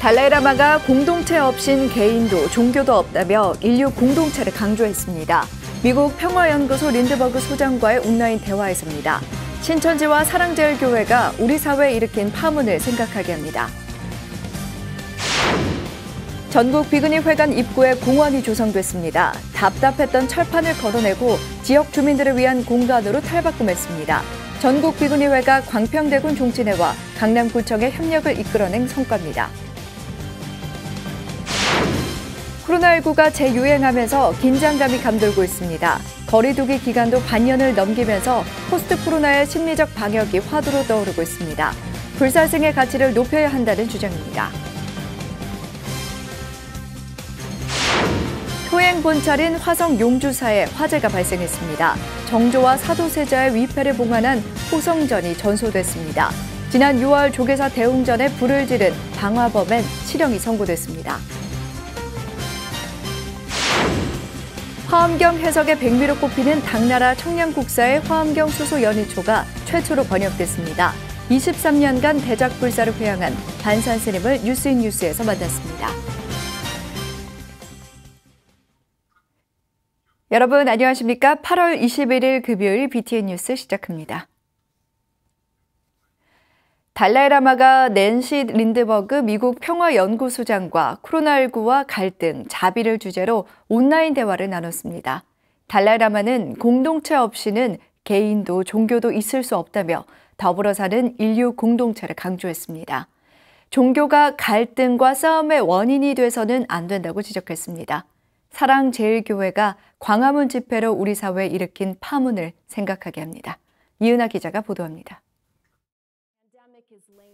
달라이라마가 공동체 없인 개인도 종교도 없다며 인류 공동체를 강조했습니다. 미국 평화연구소 린드버그 소장과의 온라인 대화에서입니다. 신천지와 사랑제일교회가 우리 사회에 일으킨 파문을 생각하게 합니다. 전국 비그니 회관 입구에 공원이 조성됐습니다. 답답했던 철판을 걷어내고 지역 주민들을 위한 공간으로 탈바꿈했습니다. 전국 비그니 회가 광평대군 종친회와 강남구청의 협력을 이끌어낸 성과입니다. 코로나19가 재유행하면서 긴장감이 감돌고 있습니다. 거리두기 기간도 반년을 넘기면서 포스트 코로나의 심리적 방역이 화두로 떠오르고 있습니다. 불사승의 가치를 높여야 한다는 주장입니다. 토행 본찰인 화성 용주사에 화재가 발생했습니다. 정조와 사도세자의 위패를 봉안한 호성전이 전소됐습니다. 지난 6월 조계사 대웅전에 불을 지른 방화범엔 실형이 선고됐습니다. 화엄경 해석의 백미로 꼽히는 당나라 청량국사의 화엄경 수소 연희초가 최초로 번역됐습니다. 23년간 대작불사를 회양한 반산 스님을 뉴스인뉴스에서 만났습니다. 여러분 안녕하십니까? 8월 21일 금요일 BTN 뉴스 시작합니다. 달라이라마가 낸시 린드버그 미국 평화연구소장과 코로나19와 갈등, 자비를 주제로 온라인 대화를 나눴습니다. 달라이라마는 공동체 없이는 개인도 종교도 있을 수 없다며 더불어 사는 인류 공동체를 강조했습니다. 종교가 갈등과 싸움의 원인이 돼서는 안 된다고 지적했습니다. 사랑제일교회가 광화문 집회로 우리 사회에 일으킨 파문을 생각하게 합니다. 이은하 기자가 보도합니다.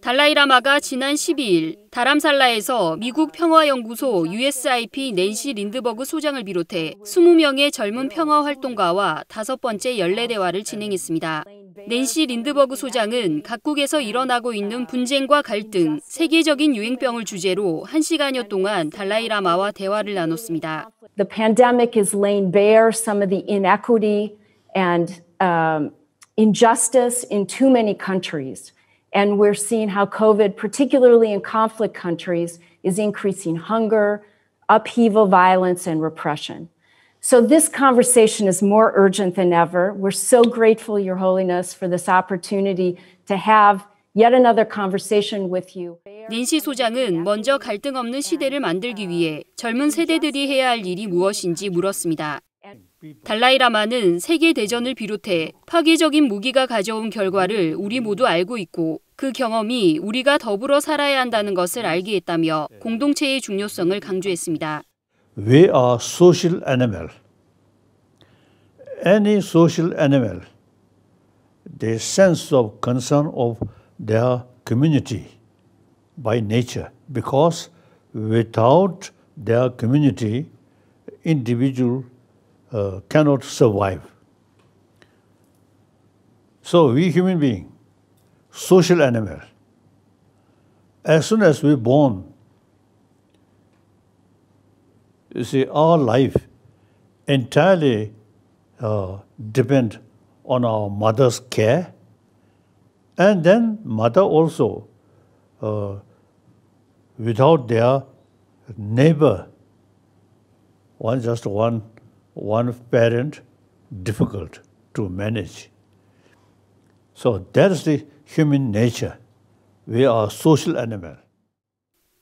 달라이라마가 지난 12일 다람살라에서 미국 평화연구소 USIP 낸시 린드버그 소장을 비롯해 20명의 젊은 평화활동가와 5번째 연례대화를 진행했습니다. 낸시 린드버그 소장은 각국에서 일어나고 있는 분쟁과 갈등, 세계적인 유행병을 주제로 1시간여 동안 달라이라마와 대화를 나눴습니다. The pandemic has laid bare some of the inequity and injustice in too many countries. And we're seeing how COVID, particularly in conflict countries, is increasing hunger, upheaval, violence, and repression. So this conversation is more urgent than ever. We're so grateful, Your Holiness, for this opportunity to have yet another conversation with you. 낸시 소장은 먼저 갈등 없는 시대를 만들기 위해 젊은 세대들이 해야 할 일이 무엇인지 물었습니다. 달라이라마는 세계대전을 비롯해 파괴적인 무기가 가져온 결과를 우리 모두 알고 있고 그 경험이 우리가 더불어 살아야 한다는 것을 알게 했다며 공동체의 중요성을 강조했습니다. We are social animal. Any social animal, the sense of concern of their community by nature, because without their community, individual cannot survive. So we human being, social animal, as soon as we're born, you see, our life entirely depend on our mother's care, and then mother also, without their neighbor, one parent, difficult to manage. So that's the human nature. We are social animal.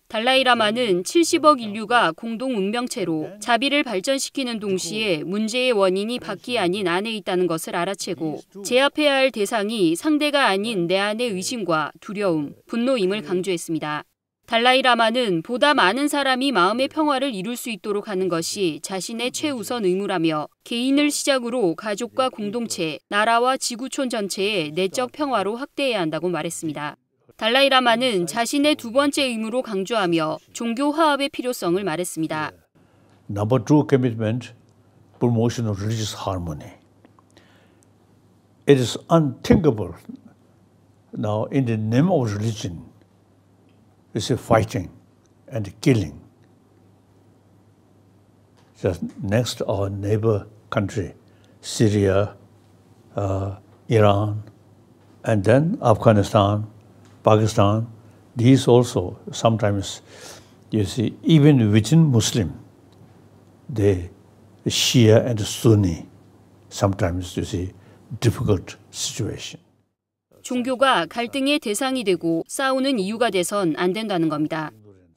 달라이라마는 70억 인류가 공동 운명체로 자비를 발전시키는 동시에 문제의 원인이 밖이 아닌 안에 있다는 것을 알아채고 제압해야 할 대상이 상대가 아닌 내 안의 의심과 두려움, 분노임을 강조했습니다. 달라이라마는 보다 많은 사람이 마음의 평화를 이룰 수 있도록 하는 것이 자신의 최우선 의무라며 개인을 시작으로 가족과 공동체, 나라와 지구촌 전체의 내적 평화로 확대해야 한다고 말했습니다. 달라이라마는 자신의 두 번째 의무로 강조하며 종교 화합의 필요성을 말했습니다. Number 2 commitment, promotion of religious harmony. It is unthinkable now in the name of religion. It's a fighting and killing. Just next, our neighbor country, Syria, Iran, and then Afghanistan, Pakistan. These also sometimes you see, even within Muslim, the Shia and Sunni, sometimes you see difficult situation. 종교가 갈등의 대상이 되고 싸우는 이유가 돼선 안 된다는 겁니다.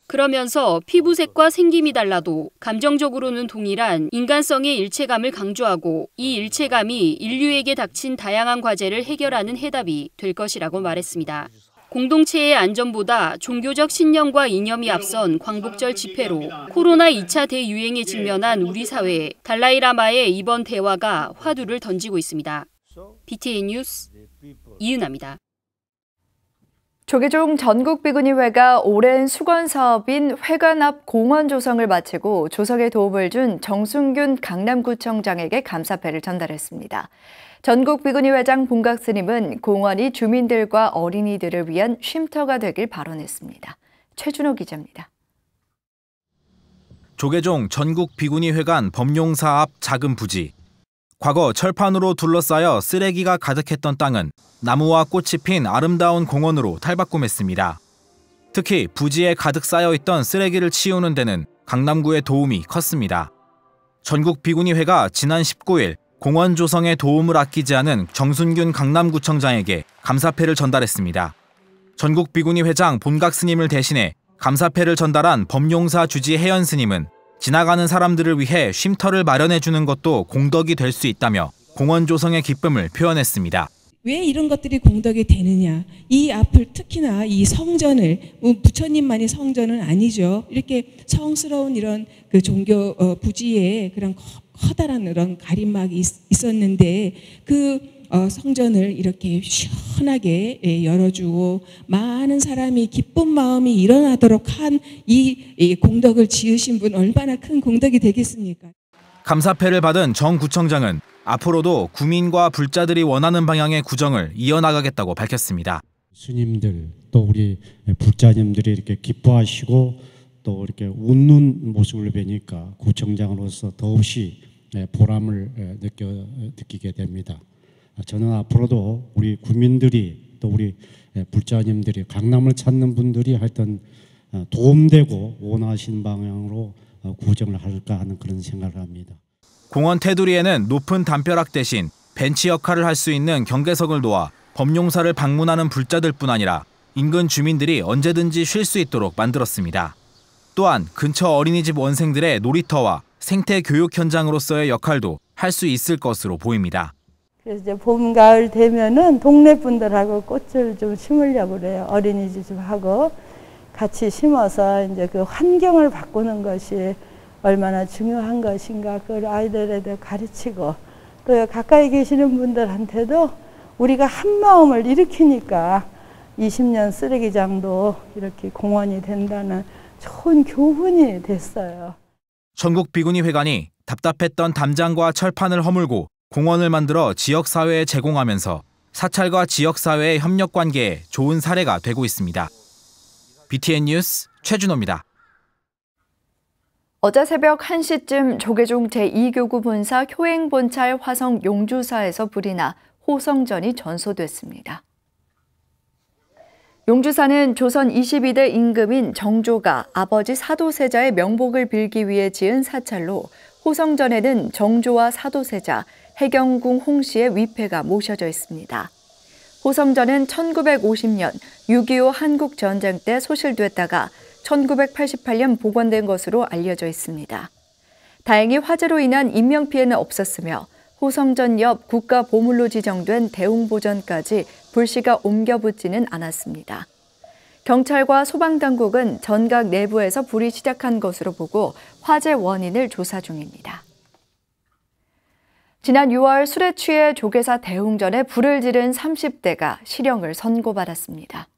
그러면서 피부색과 생김이 달라도 감정적으로는 동일한 인간성의 일체감을 강조하고 이 일체감이 인류에게 닥친 다양한 과제를 해결하는 해답이 될 것이라고 말했습니다. 공동체의 안전보다 종교적 신념과 이념이 앞선 광복절 집회로 코로나 2차 대유행에 직면한 우리 사회에 달라이 라마의 이번 대화가 화두를 던지고 있습니다. BTN 뉴스 이은아입니다. 조계종 전국비구니회가 오랜 수건 사업인 회관 앞 공원 조성을 마치고 조성에 도움을 준 정순균 강남구청장에게 감사패를 전달했습니다. 전국비구니회장 본각 스님은 공원이 주민들과 어린이들을 위한 쉼터가 되길 발언했습니다. 최준호 기자입니다. 조계종 전국비구니회관 범용사 앞 작은 부지. 과거 철판으로 둘러싸여 쓰레기가 가득했던 땅은 나무와 꽃이 핀 아름다운 공원으로 탈바꿈했습니다. 특히 부지에 가득 쌓여있던 쓰레기를 치우는 데는 강남구의 도움이 컸습니다. 전국비구니회가 지난 19일 공원 조성에 도움을 아끼지 않은 정순균 강남구청장에게 감사패를 전달했습니다. 전국비구니회장 본각 스님을 대신해 감사패를 전달한 범용사 주지 혜연 스님은 지나가는 사람들을 위해 쉼터를 마련해주는 것도 공덕이 될 수 있다며 공원 조성의 기쁨을 표현했습니다. 왜 이런 것들이 공덕이 되느냐? 이 앞을 특히나 이 성전을 부처님만이 성전은 아니죠. 이렇게 성스러운 이런 그 종교 부지에 그런 커다란 그런 가림막이 있었는데 그 성전을 이렇게 시원하게 열어주고 많은 사람이 기쁜 마음이 일어나도록 한 이 공덕을 지으신 분 얼마나 큰 공덕이 되겠습니까? 감사패를 받은 정 구청장은 앞으로도 구민과 불자들이 원하는 방향의 구정을 이어나가겠다고 밝혔습니다. 스님들 또 우리 불자님들이 이렇게 기뻐하시고 또 이렇게 웃는 모습을 뵈니까 구청장으로서 더없이 보람을 느끼게 됩니다. 저는 앞으로도 우리 구민들이 또 우리 불자님들이 강남을 찾는 분들이 하여튼 도움되고 원하신 방향으로 구정을 할까 하는 그런 생각을 합니다. 공원 테두리에는 높은 담벼락 대신 벤치 역할을 할 수 있는 경계석을 놓아 범용사를 방문하는 불자들뿐 아니라 인근 주민들이 언제든지 쉴 수 있도록 만들었습니다. 또한 근처 어린이집 원생들의 놀이터와 생태 교육 현장으로서의 역할도 할 수 있을 것으로 보입니다. 그래서 이제 봄, 가을 되면은 동네 분들하고 꽃을 좀 심으려고 그래요. 어린이집하고 같이 심어서 이제 그 환경을 바꾸는 것이 얼마나 중요한 것인가 그걸 아이들에게 가르치고 또 가까이 계시는 분들한테도 우리가 한 마음을 일으키니까 20년 쓰레기장도 이렇게 공원이 된다는 좋은 교훈이 됐어요. 전국비구니회관이 답답했던 담장과 철판을 허물고 공원을 만들어 지역사회에 제공하면서 사찰과 지역사회의 협력관계에 좋은 사례가 되고 있습니다. BTN 뉴스 최준호입니다. 어제 새벽 1시쯤 조계종 제2교구 본사 효행본찰 화성 용주사에서 불이 나 호성전이 전소됐습니다. 용주사는 조선 22대 임금인 정조가 아버지 사도세자의 명복을 빌기 위해 지은 사찰로 호성전에는 정조와 사도세자, 해경궁 홍씨의 위패가 모셔져 있습니다. 호성전은 1950년 6.25 한국전쟁 때 소실됐다가 1988년 복원된 것으로 알려져 있습니다. 다행히 화재로 인한 인명피해는 없었으며 호성전 옆 국가보물로 지정된 대웅보전까지 불씨가 옮겨 붙지는 않았습니다. 경찰과 소방당국은 전각 내부에서 불이 시작한 것으로 보고 화재 원인을 조사 중입니다. 지난 6월 술에 취해 조계사 대웅전에 불을 지른 30대가 실형을 선고받았습니다.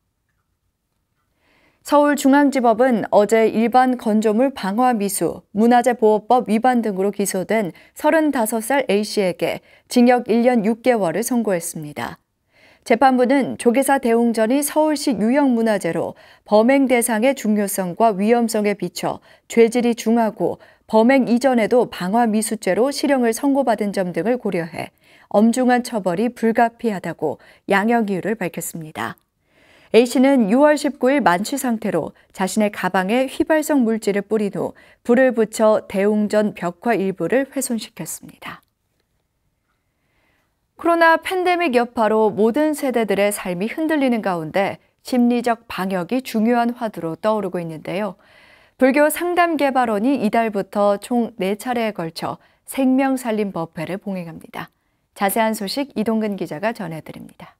서울중앙지법은 어제 일반 건조물 방화미수, 문화재보호법 위반 등으로 기소된 35살 A씨에게 징역 1년 6개월을 선고했습니다. 재판부는 조계사 대웅전이 서울시 유형문화재로 범행 대상의 중요성과 위험성에 비춰 죄질이 중하고 범행 이전에도 방화미수죄로 실형을 선고받은 점 등을 고려해 엄중한 처벌이 불가피하다고 양형 이유를 밝혔습니다. A씨는 6월 19일 만취 상태로 자신의 가방에 휘발성 물질을 뿌린 후 불을 붙여 대웅전 벽화 일부를 훼손시켰습니다. 코로나 팬데믹 여파로 모든 세대들의 삶이 흔들리는 가운데 심리적 방역이 중요한 화두로 떠오르고 있는데요. 불교 상담개발원이 이달부터 총 4차례에 걸쳐 생명살림법회를 봉행합니다. 자세한 소식 이동근 기자가 전해드립니다.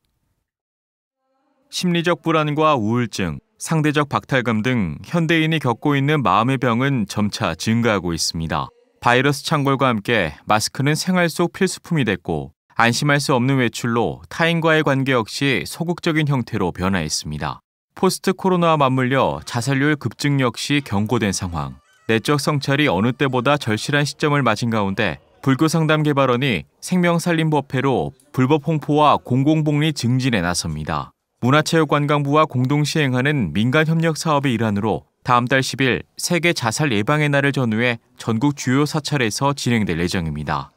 심리적 불안과 우울증, 상대적 박탈감 등 현대인이 겪고 있는 마음의 병은 점차 증가하고 있습니다. 바이러스 창궐과 함께 마스크는 생활 속 필수품이 됐고 안심할 수 없는 외출로 타인과의 관계 역시 소극적인 형태로 변화했습니다. 포스트 코로나와 맞물려 자살률 급증 역시 경고된 상황. 내적 성찰이 어느 때보다 절실한 시점을 맞은 가운데 불교상담개발원이 생명살림법회로 불법 홍보와 공공복리 증진에 나섭니다. 문화체육관광부와 공동 시행하는 민간협력 사업의 일환으로 다음 달 10일 세계 자살 예방의 날을 전후해 전국 주요 사찰에서 진행될 예정입니다.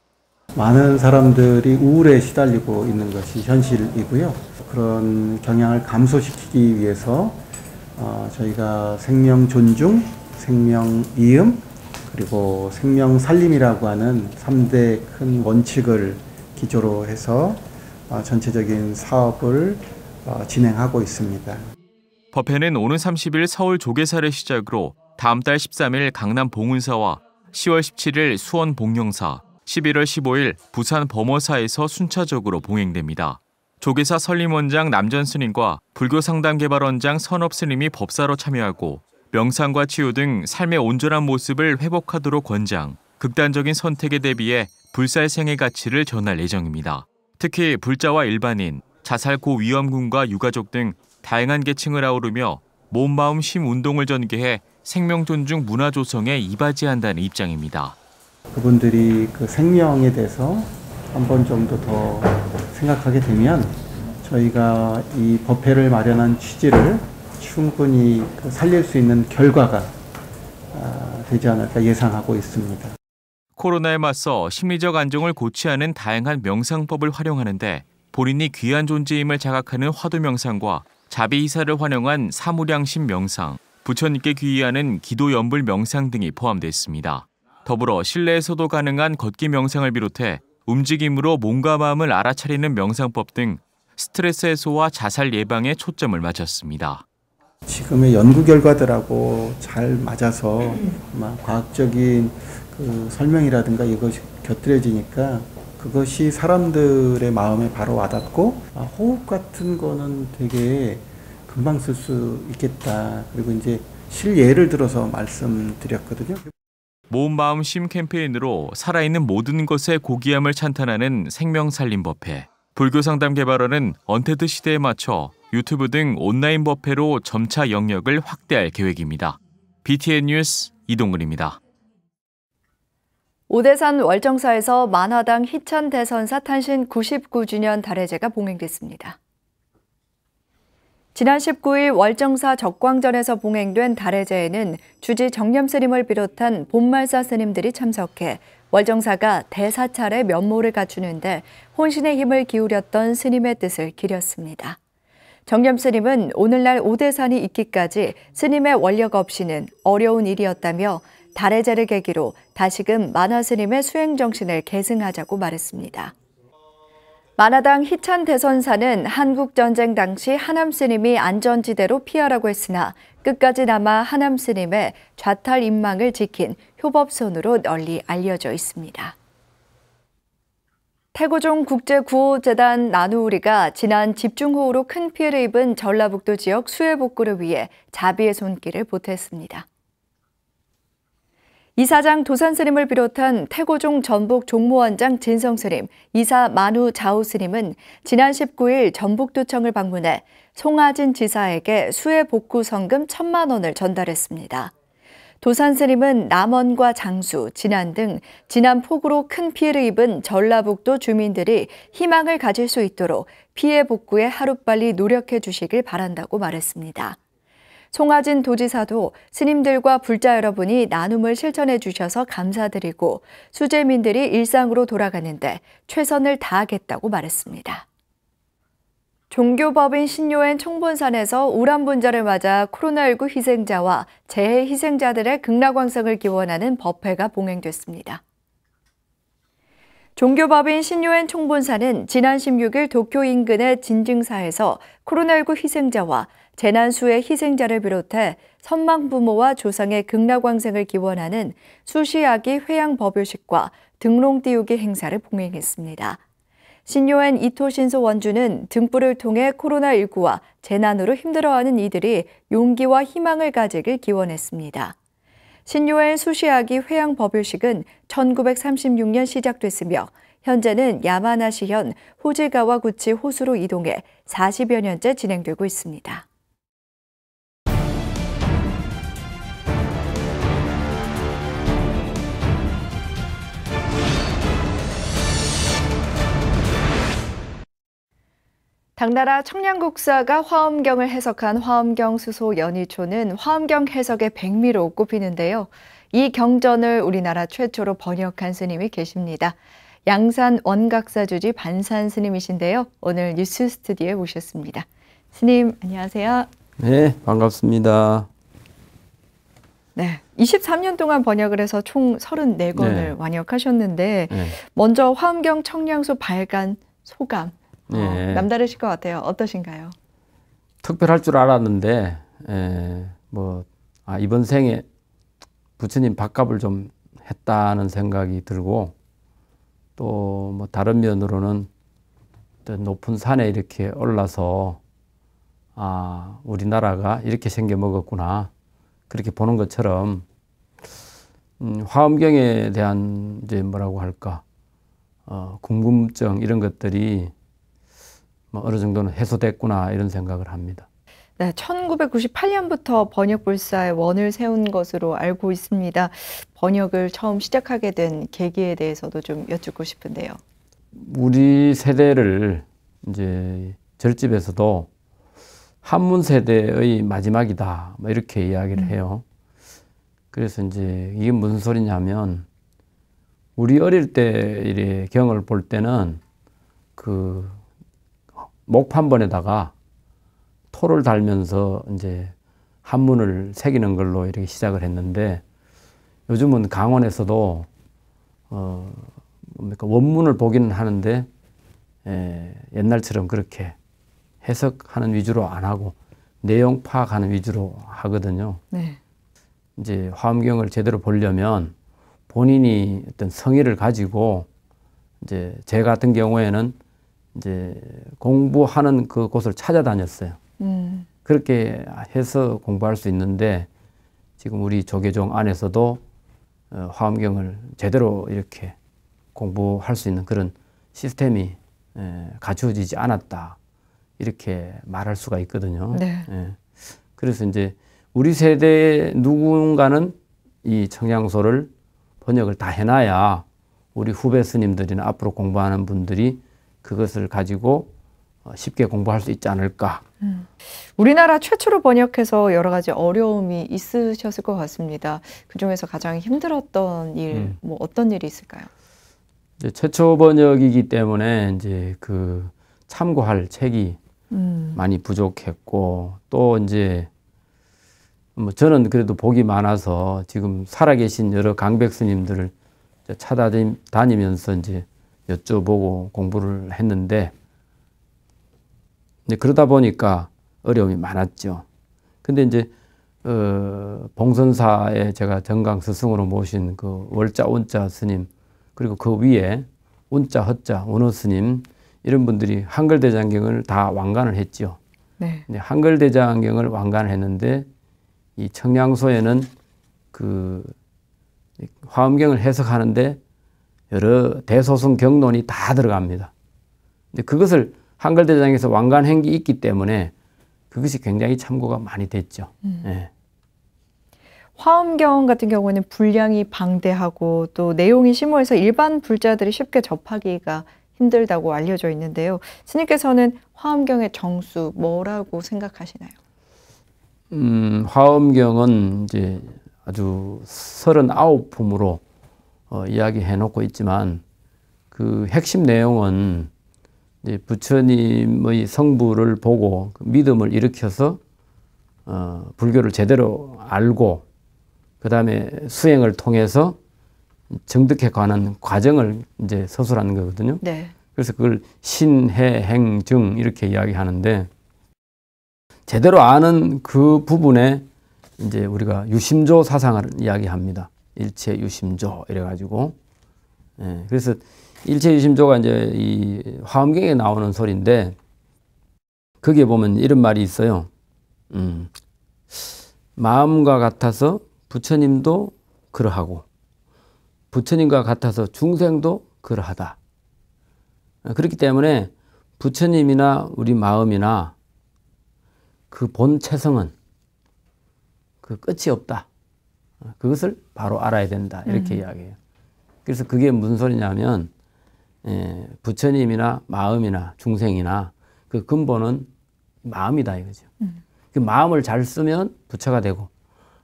많은 사람들이 우울에 시달리고 있는 것이 현실이고요. 그런 경향을 감소시키기 위해서 저희가 생명 존중, 생명 이음, 그리고 생명 살림이라고 하는 3대 큰 원칙을 기조로 해서 전체적인 사업을 진행하고 있습니다. 법회는 오는 30일 서울 조계사를 시작으로 다음 달 13일 강남 봉은사와 10월 17일 수원 봉영사, 11월 15일 부산 범어사에서 순차적으로 봉행됩니다. 조계사 설림원장 남전 스님과 불교상담개발원장 선업 스님이 법사로 참여하고 명상과 치유 등 삶의 온전한 모습을 회복하도록 권장, 극단적인 선택에 대비해 불살생의 가치를 전할 예정입니다. 특히 불자와 일반인, 자살 고위험군과 유가족 등 다양한 계층을 아우르며 몸, 마음, 심 운동을 전개해 생명 존중 문화 조성에 이바지한다는 입장입니다. 그분들이 그 생명에 대해서 한 번 정도 더 생각하게 되면 저희가 이 법회를 마련한 취지를 충분히 살릴 수 있는 결과가 되지 않을까 예상하고 있습니다. 코로나에 맞서 심리적 안정을 고취하는 다양한 명상법을 활용하는데 본인이 귀한 존재임을 자각하는 화두 명상과 자비이사를 환영한 사무량심 명상, 부처님께 귀의하는 기도 연불 명상 등이 포함됐습니다. 더불어 실내에서도 가능한 걷기 명상을 비롯해 움직임으로 몸과 마음을 알아차리는 명상법 등 스트레스 해소와 자살 예방에 초점을 맞췄습니다. 지금의 연구 결과들하고 잘 맞아서 과학적인 그 설명이라든가 이것이 곁들여지니까 그것이 사람들의 마음에 바로 와닿고 호흡 같은 거는 되게 금방 쓸 수 있겠다. 그리고 이제 실예를 들어서 말씀드렸거든요. 몸, 마음, 심 캠페인으로 살아있는 모든 것의 고귀함을 찬탄하는 생명살림법회. 불교상담개발원은 언태드 시대에 맞춰 유튜브 등 온라인 법회로 점차 영역을 확대할 계획입니다. BTN 뉴스 이동근입니다. 오대산 월정사에서 만화당 희찬 대선사 탄신 99주년 달해제가 봉행됐습니다. 지난 19일 월정사 적광전에서 봉행된 달해제에는 주지 정념 스님을 비롯한 본말사 스님들이 참석해 월정사가 대사찰의 면모를 갖추는데 혼신의 힘을 기울였던 스님의 뜻을 기렸습니다. 정념 스님은 오늘날 오대산이 있기까지 스님의 원력 없이는 어려운 일이었다며 달해제를 계기로 다시금 만화 스님의 수행 정신을 계승하자고 말했습니다. 만화당 희찬 대선사는 한국전쟁 당시 하남 스님이 안전지대로 피하라고 했으나 끝까지 남아 하남 스님의 좌탈 인망을 지킨 효법손으로 널리 알려져 있습니다. 태고종 국제구호재단 나누우리가 지난 집중호우로 큰 피해를 입은 전라북도 지역 수해 복구를 위해 자비의 손길을 보탰습니다. 이사장 도산 스님을 비롯한 태고종 전북 종무원장 진성 스님, 이사 만우 자우 스님은 지난 19일 전북도청을 방문해 송하진 지사에게 수해 복구 성금 1,000만 원을 전달했습니다. 도산 스님은 남원과 장수, 진안 등 지난 폭우로 큰 피해를 입은 전라북도 주민들이 희망을 가질 수 있도록 피해 복구에 하루빨리 노력해 주시길 바란다고 말했습니다. 송하진 도지사도 스님들과 불자 여러분이 나눔을 실천해 주셔서 감사드리고 수재민들이 일상으로 돌아가는데 최선을 다하겠다고 말했습니다. 종교법인 신요엔 총본산에서 우람분절을 맞아 코로나19 희생자와 재해 희생자들의 극락왕성을 기원하는 법회가 봉행됐습니다. 종교법인 신요엔 총본사는 지난 16일 도쿄 인근의 진증사에서 코로나19 희생자와 재난수해 희생자를 비롯해 선망 부모와 조상의 극락왕생을 기원하는 수시아기 회양 법요식과 등롱 띄우기 행사를 봉행했습니다. 신요엔 이토 신소 원주는 등불을 통해 코로나19와 재난으로 힘들어하는 이들이 용기와 희망을 가지길 기원했습니다. 신요엔 수시아기 회양 법요식은 1936년 시작됐으며 현재는 야마나시현 호즈가와구치 호수로 이동해 40여 년째 진행되고 있습니다. 당나라 청량국사가 화엄경을 해석한 화엄경 수소 연희초는 화엄경 해석의 백미로 꼽히는데요. 이 경전을 우리나라 최초로 번역한 스님이 계십니다. 양산 원각사주지 반산 스님이신데요. 오늘 뉴스 스튜디오에 모셨습니다. 스님, 안녕하세요. 네, 반갑습니다. 네, 23년 동안 번역을 해서 총 34권을 완역하셨는데 먼저 화엄경 청량소 발간 소감. 남다르실 것 같아요. 어떠신가요? 특별할 줄 알았는데 이번 생에 부처님 밥값을 좀 했다는 생각이 들고 또 다른 면으로는 높은 산에 이렇게 올라서 우리나라가 이렇게 생겨 먹었구나 그렇게 보는 것처럼 화엄경에 대한 이제 뭐라고 할까 궁금증 이런 것들이 어느 정도는 해소됐구나 이런 생각을 합니다. 네, 1998년부터 번역불사의 원을 세운 것으로 알고 있습니다. 번역을 처음 시작하게 된 계기에 대해서도 좀 여쭙고 싶은데요. 우리 세대를 이제 절집에서도 한문 세대의 마지막이다 이렇게 이야기를 해요. 그래서 이제 이게 무슨 소리냐면 우리 어릴 때 이래 경을 볼 때는 그 목판본에다가 토를 달면서 이제 한문을 새기는 걸로 이렇게 시작을 했는데 요즘은 강원에서도 원문을 보기는 하는데 옛날처럼 그렇게 해석하는 위주로 안 하고 내용 파악하는 위주로 하거든요. 네. 이제 화엄경을 제대로 보려면 본인이 어떤 성의를 가지고 이제 제 같은 경우에는 이제 공부하는 그 곳을 찾아다녔어요. 그렇게 해서 공부할 수 있는데 지금 우리 조계종 안에서도 화엄경을 제대로 이렇게 공부할 수 있는 그런 시스템이 갖추어지지 않았다 이렇게 말할 수가 있거든요. 네. 그래서 이제 우리 세대의 누군가는 이 청량소를 번역을 다 해놔야 우리 후배 스님들이나 앞으로 공부하는 분들이 그것을 가지고 쉽게 공부할 수 있지 않을까. 우리나라 최초로 번역해서 여러 가지 어려움이 있으셨을 것 같습니다. 그중에서 가장 힘들었던 일, 어떤 일이 있을까요? 이제 최초 번역이기 때문에 이제 그 참고할 책이 많이 부족했고 또 이제 저는 그래도 복이 많아서 지금 살아계신 여러 강백 스님들을 찾아다니면서 이제 여쭤보고 공부를 했는데 그러다 보니까 어려움이 많았죠. 근데 이제 봉선사에 제가 정강 스승으로 모신 그 월자 온자 스님 그리고 그 위에 운자 허자 원어 스님 이런 분들이 한글 대장경을 다 완간을 했죠. 네. 근데 한글 대장경을 완간을 했는데 이 청량소에는 그 화엄경을 해석하는데 여러 대소승 경론이 다 들어갑니다. 근데 그것을 한글 대장에서 완간한 게 있기 때문에 그것이 굉장히 참고가 많이 됐죠. 네. 화엄경 같은 경우는 분량이 방대하고 또 내용이 심오해서 일반 불자들이 쉽게 접하기가 힘들다고 알려져 있는데요. 스님께서는 화엄경의 정수 뭐라고 생각하시나요? 화엄경은 이제 아주 39품으로 이야기해 놓고 있지만 그 핵심 내용은 이제 부처님의 성부를 보고 그 믿음을 일으켜서 불교를 제대로 알고 그 다음에 수행을 통해서 정득해 가는 과정을 이제 서술하는 거거든요. 네. 그래서 그걸 신해, 행, 정 이렇게 이야기하는데 제대로 아는 그 부분에 이제 우리가 유심조 사상을 이야기합니다. 일체 유심조 이래가지고 그래서 일체 유심조가 이제 이 화엄경에 나오는 소리인데 거기에 보면 이런 말이 있어요. 마음과 같아서 부처님도 그러하고 부처님과 같아서 중생도 그러하다. 그렇기 때문에 부처님이나 우리 마음이나 그 본 체성은 그 끝이 없다. 그것을 바로 알아야 된다. 이렇게 이야기해요. 그래서 그게 무슨 소리냐면 부처님이나 마음이나 중생이나 그 근본은 마음이다 이거죠. 그 마음을 잘 쓰면 부처가 되고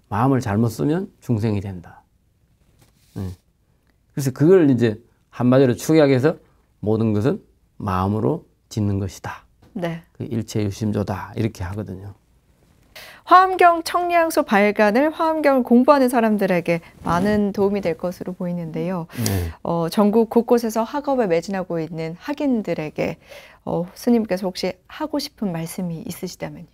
마음을 잘못 쓰면 중생이 된다. 그래서 그걸 이제 한마디로 축약해서 모든 것은 마음으로 짓는 것이다. 네. 그 일체유심조다 이렇게 하거든요. 화엄경 청량소 발간을 화엄경을 공부하는 사람들에게 많은 도움이 될 것으로 보이는데요. 네. 전국 곳곳에서 학업에 매진하고 있는 학인들에게 스님께서 혹시 하고 싶은 말씀이 있으시다면요.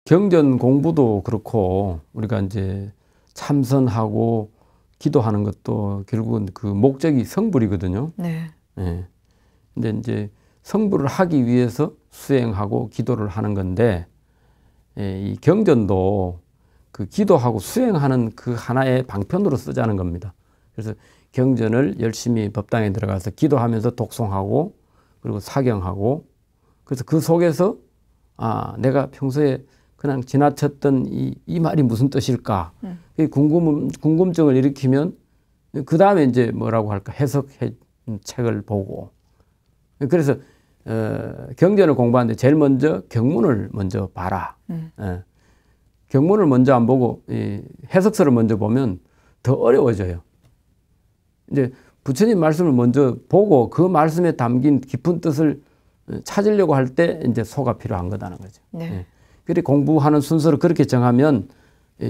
경전 공부도 그렇고 우리가 이제 참선하고 기도하는 것도 결국은 그 목적이 성불이거든요. 네. 네. 근데 이제 성불을 하기 위해서 수행하고 기도를 하는 건데 이 경전도 그 기도하고 수행하는 그 하나의 방편으로 쓰자는 겁니다. 그래서 경전을 열심히 법당에 들어가서 기도하면서 독송하고 그리고 사경하고 그래서 그 속에서 내가 평소에 그냥 지나쳤던 이 말이 무슨 뜻일까? 궁금증을 일으키면 그 다음에 이제 뭐라고 할까? 해석해 책을 보고 그래서 경전을 공부하는데 제일 먼저 경문을 먼저 봐라. 경문을 먼저 안 보고 해석서를 먼저 보면 더 어려워져요. 이제 부처님 말씀을 먼저 보고 그 말씀에 담긴 깊은 뜻을 찾으려고 할 때 이제 소가 필요한 거다는 거죠. 네. 그렇게 공부하는 순서를 그렇게 정하면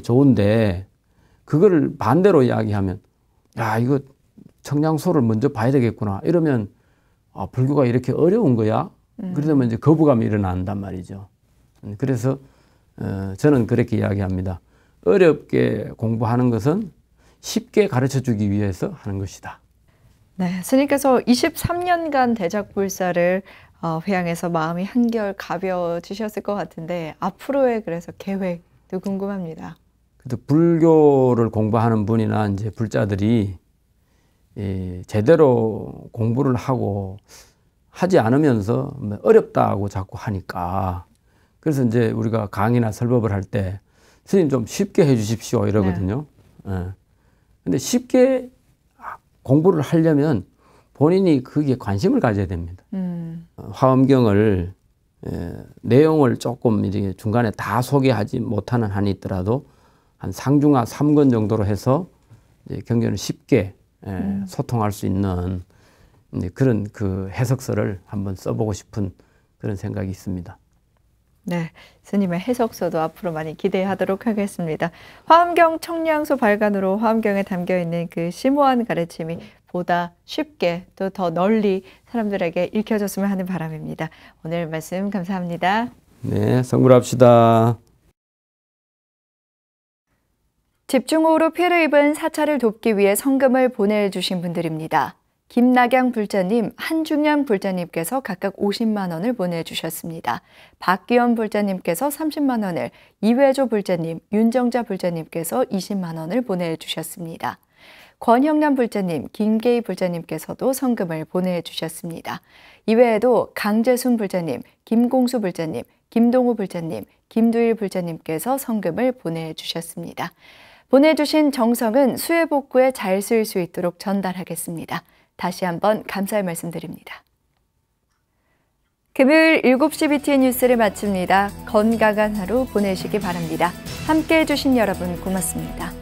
좋은데 그거를 반대로 이야기하면 이거 청량소를 먼저 봐야 되겠구나 이러면 불교가 이렇게 어려운 거야? 그러면 이제 거부감이 일어난단 말이죠. 그래서 저는 그렇게 이야기합니다. 어렵게 공부하는 것은 쉽게 가르쳐주기 위해서 하는 것이다. 네, 스님께서 23년간 대작불사를 회양해서 마음이 한결 가벼워지셨을 것 같은데 앞으로의 그래서 계획도 궁금합니다. 불교를 공부하는 분이나 이제 불자들이 제대로 공부를 하지 않으면서 어렵다고 자꾸 하니까 그래서 이제 우리가 강의나 설법을 할 때 스님 좀 쉽게 해 주십시오 이러거든요. 근데 쉽게 공부를 하려면 본인이 거기에 관심을 가져야 됩니다. 화엄경을 내용을 조금 이제 중간에 다 소개하지 못하는 한이 있더라도 한 상중하 3권 정도로 해서 이제 경전을 쉽게 소통할 수 있는 그런 그 해석서를 한번 써보고 싶은 그런 생각이 있습니다. 네, 스님의 해석서도 앞으로 많이 기대하도록 하겠습니다. 화엄경 청량소 발간으로 화엄경에 담겨있는 그 심오한 가르침이 보다 쉽게 또 더 널리 사람들에게 읽혀졌으면 하는 바람입니다. 오늘 말씀 감사합니다. 네, 성불합시다. 집중호우로 피해를 입은 사찰을 돕기 위해 성금을 보내주신 분들입니다. 김낙양 불자님, 한중양 불자님께서 각각 50만 원을 보내주셨습니다. 박기원 불자님께서 30만 원을, 이회조 불자님, 윤정자 불자님께서 20만 원을 보내주셨습니다. 권형남 불자님, 김계희 불자님께서도 성금을 보내주셨습니다. 이외에도 강재순 불자님, 김공수 불자님, 김동우 불자님, 김두일 불자님께서 성금을 보내주셨습니다. 보내주신 정성은 수혜복구에 잘 쓰일 수 있도록 전달하겠습니다. 다시 한번 감사의 말씀드립니다. 금요일 7시 BTN 뉴스를 마칩니다. 건강한 하루 보내시기 바랍니다. 함께해 주신 여러분 고맙습니다.